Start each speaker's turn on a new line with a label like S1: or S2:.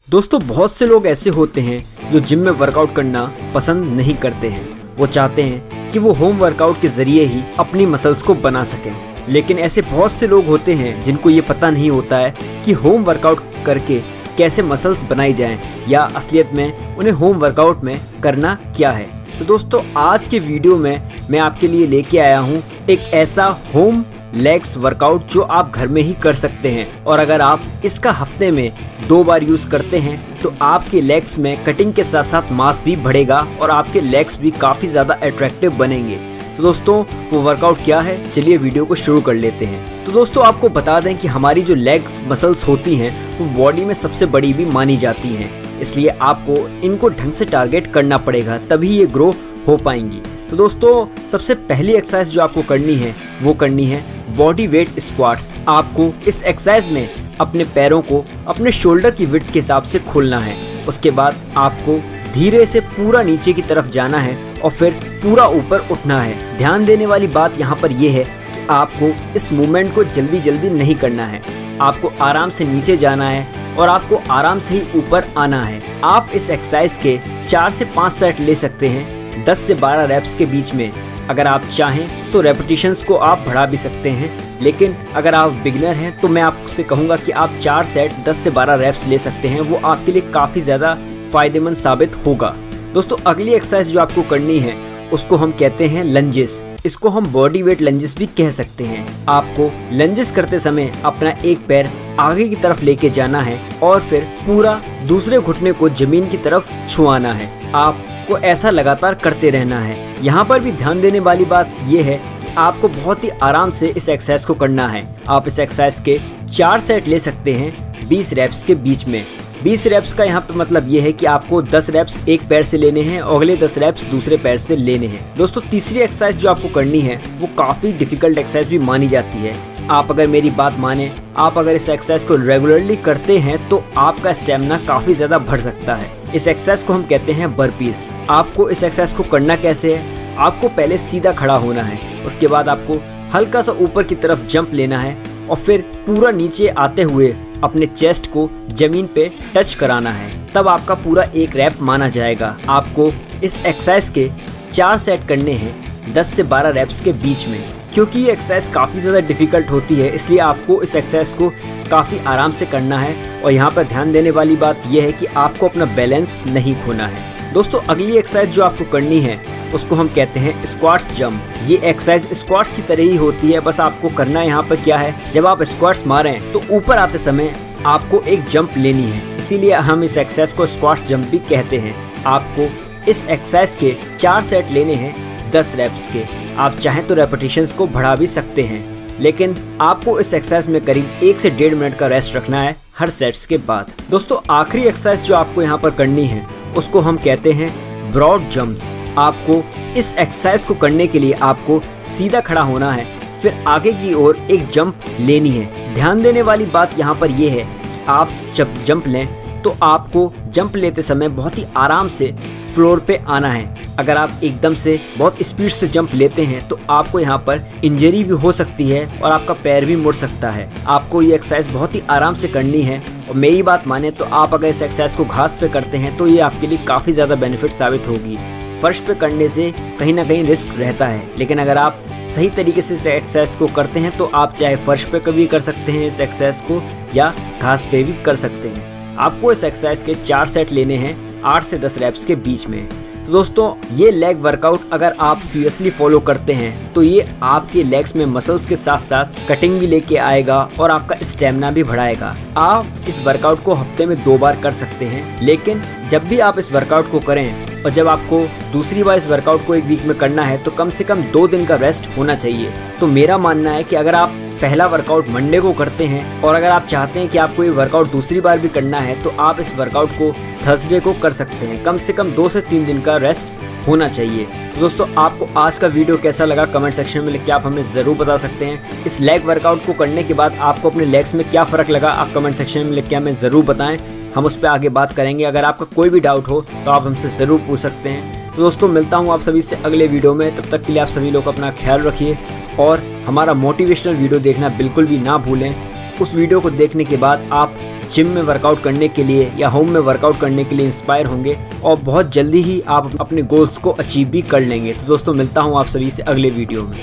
S1: दोस्तों बहुत से लोग ऐसे होते हैं जो जिम में वर्कआउट करना पसंद नहीं करते हैं। वो चाहते हैं कि वो होम वर्कआउट के ज़रिए ही अपनी मसल्स को बना सकें। लेकिन ऐसे बहुत से लोग होते हैं जिनको ये पता नहीं होता है कि होम वर्कआउट करके कैसे मसल्स बनाई जाएं या असलियत में उन्हें होम वर्कआउट में करना क्या है। तो दोस्तों आज के वीडियो में मैं आपके लिए लेके आया हूँ एक ऐसा होम लेग्स वर्कआउट जो आप घर में ही कर सकते हैं। और अगर आप इसका हफ्ते में 2 बार यूज़ करते हैं तो आपके लेग्स में कटिंग के साथ साथ मास भी बढ़ेगा और आपके लेग्स भी काफ़ी ज़्यादा अट्रैक्टिव बनेंगे। तो दोस्तों वो वर्कआउट क्या है, चलिए वीडियो को शुरू कर लेते हैं। तो दोस्तों आपको बता दें कि हमारी जो लेग्स मसल्स होती हैं वो बॉडी में सबसे बड़ी भी मानी जाती हैं, इसलिए आपको इनको ढंग से टारगेट करना पड़ेगा तभी ये ग्रो हो पाएंगी। तो दोस्तों सबसे पहली एक्सरसाइज जो आपको करनी है वो करनी है बॉडी वेट स्क्वाट्स। आपको इस एक्सरसाइज में अपने पैरों को अपने शोल्डर की विड्थ के हिसाब से खोलना है। उसके बाद आपको धीरे से पूरा नीचे की तरफ जाना है और फिर पूरा ऊपर उठना है। ध्यान देने वाली बात यहाँ पर यह है कि आपको इस मूवमेंट को जल्दी जल्दी नहीं करना है। आपको आराम से नीचे जाना है और आपको आराम से ही ऊपर आना है। आप इस एक्सरसाइज के 4 से 5 सेट ले सकते हैं 10 से 12 रेप्स के बीच में। अगर आप चाहें तो रेपिटेशंस को आप बढ़ा भी सकते हैं, लेकिन अगर आप बिगिनर हैं तो मैं आपसे कहूँगा कि आप 4 सेट 10 से 12 रेप्स ले सकते हैं। वो आपके लिए काफ़ी ज़्यादा फ़ायदेमंद साबित होगा। दोस्तों अगली एक्सरसाइज जो आपको करनी है उसको हम कहते हैं लंजेस। इसको हम बॉडी वेट लंजेस भी कह सकते हैं। आपको लंजेस करते समय अपना एक पैर आगे की तरफ लेके जाना है और फिर पूरा दूसरे घुटने को जमीन की तरफ छुआना है। आपको ऐसा लगातार करते रहना है। यहाँ पर भी ध्यान देने वाली बात यह है कि आपको बहुत ही आराम से इस एक्सरसाइज को करना है। आप इस एक्सरसाइज के 4 सेट ले सकते हैं 20 रेप्स के बीच में। 20 रेप्स का यहाँ पे मतलब ये है कि आपको 10 रेप्स एक पैर से लेने हैं और अगले 10 रेप्स दूसरे पैर से लेने हैं। दोस्तों तीसरी एक्सरसाइज जो आपको करनी है वो काफ़ी डिफिकल्ट एक्सरसाइज भी मानी जाती है। आप अगर मेरी बात माने, आप अगर इस एक्सरसाइज को रेगुलरली करते हैं तो आपका स्टेमिना काफ़ी ज़्यादा बढ़ सकता है। इस एक्सरसाइज को हम कहते हैं बर्पीज। आपको इस एक्सरसाइज को करना कैसे है, आपको पहले सीधा खड़ा होना है, उसके बाद आपको हल्का सा ऊपर की तरफ जंप लेना है और फिर पूरा नीचे आते हुए अपने चेस्ट को जमीन पे टच कराना है। तब आपका पूरा एक रैप माना जाएगा। आपको इस एक्सरसाइज के 4 सेट करने हैं 10 से 12 रैप्स के बीच में। क्योंकि ये एक्सरसाइज काफ़ी ज़्यादा डिफिकल्ट होती है इसलिए आपको इस एक्सरसाइज को काफ़ी आराम से करना है। और यहाँ पर ध्यान देने वाली बात यह है कि आपको अपना बैलेंस नहीं खोना है। दोस्तों अगली एक्सरसाइज जो आपको करनी है उसको हम कहते हैं स्क्वाट्स जंप। ये एक्सरसाइज स्क्वाट्स की तरह ही होती है, बस आपको करना यहाँ पर क्या है, जब आप स्क्वाट्स मारें तो ऊपर आते समय आपको एक जंप लेनी है, इसीलिए हम इस एक्सरसाइज को स्क्वाट्स जंप भी कहते हैं। आपको इस एक्सरसाइज के 4 सेट लेने हैं 10 रेप्स के। आप चाहें तो रेपिटेशंस को बढ़ा भी सकते हैं, लेकिन आपको इस एक्सरसाइज में करीब 1 से 1.5 मिनट का रेस्ट रखना है हर सेट्स के बाद। दोस्तों आखिरी एक्सरसाइज जो आपको यहाँ पर करनी है उसको हम कहते हैं ब्रॉड जंप्स। आपको इस एक्सरसाइज को करने के लिए आपको सीधा खड़ा होना है, फिर आगे की ओर एक जंप लेनी है। ध्यान देने वाली बात यहाँ पर यह है कि आप जब जंप लें तो आपको जंप लेते समय बहुत ही आराम से फ्लोर पे आना है। अगर आप एकदम से बहुत स्पीड से जंप लेते हैं तो आपको यहाँ पर इंजरी भी हो सकती है और आपका पैर भी मुड़ सकता है। आपको ये एक्सरसाइज बहुत ही आराम से करनी है। और मेरी बात माने तो आप अगर इस एक्सरसाइज को घास पे करते हैं तो ये आपके लिए काफ़ी ज़्यादा बेनिफिट साबित होगी। फर्श पे करने से कहीं ना कहीं रिस्क रहता है, लेकिन अगर आप सही तरीके से इस एक्सरसाइज को करते हैं तो आप चाहे फर्श पे कभी कर सकते हैं इस एक्सरसाइज को या घास पे भी कर सकते हैं। आपको इस एक्सरसाइज के 4 सेट लेने हैं 8 से 10 रेप्स के बीच में। तो दोस्तों ये लेग वर्कआउट अगर आप सीरियसली फॉलो करते हैं तो ये आपके लेग्स में मसल्स के साथ साथ कटिंग भी लेके आएगा और आपका स्टेमिना भी बढ़ाएगा। आप इस वर्कआउट को हफ्ते में 2 बार कर सकते हैं, लेकिन जब भी आप इस वर्कआउट को करें और जब आपको दूसरी बार इस वर्कआउट को 1 वीक में करना है तो कम से कम 2 दिन का रेस्ट होना चाहिए। तो मेरा मानना है कि अगर आप पहला वर्कआउट मंडे को करते हैं और अगर आप चाहते हैं कि आपको ये वर्कआउट दूसरी बार भी करना है तो आप इस वर्कआउट को थर्सडे को कर सकते हैं। कम से कम 2 से 3 दिन का रेस्ट होना चाहिए। तो दोस्तों आपको आज का वीडियो कैसा लगा कमेंट सेक्शन में लिख के आप हमें ज़रूर बता सकते हैं। इस लेग वर्कआउट को करने के बाद आपको अपने लेग्स में क्या फ़र्क लगा आप कमेंट सेक्शन में लिख के हमें ज़रूर बताएं। हम उस पर आगे बात करेंगे। अगर आपका कोई भी डाउट हो तो आप हमसे ज़रूर पूछ सकते हैं। तो दोस्तों मिलता हूँ आप सभी से अगले वीडियो में। तब तक के लिए आप सभी लोग अपना ख्याल रखिए और हमारा मोटिवेशनल वीडियो देखना बिल्कुल भी ना भूलें। उस वीडियो को देखने के बाद आप जिम में वर्कआउट करने के लिए या होम में वर्कआउट करने के लिए इंस्पायर होंगे और बहुत जल्दी ही आप अपने गोल्स को अचीव भी कर लेंगे। तो दोस्तों मिलता हूँ आप सभी से अगले वीडियो में।